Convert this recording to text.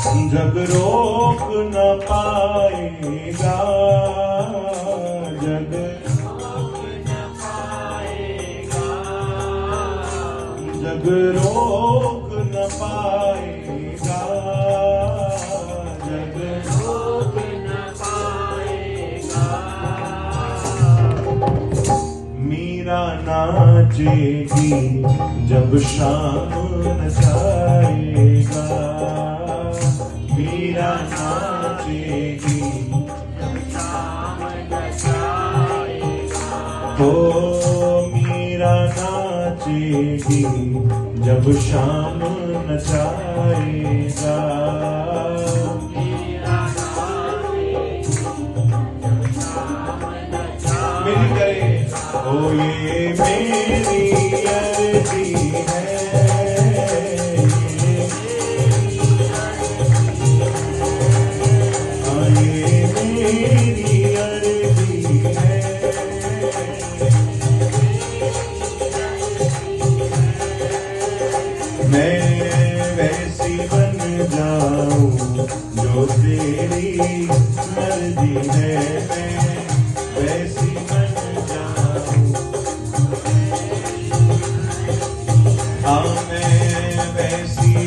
जग रोक न पाएगा, जग रोक न पाएगा, जग रोक न पाएगा, जग रोक न पाएगा। मीरा नाचेगी जब शाम नचाएगा, मीरा नाचेगी जब शाम नचाएगा, हो मीरा नाचेगी जब शाम नचाएगा, मीरा नाचेगी जब शाम नचाएगा। मेरी करे ओ ये मेरी अर्जी है, मैं वैसी बन जाऊं जो तेरी मर्जी है।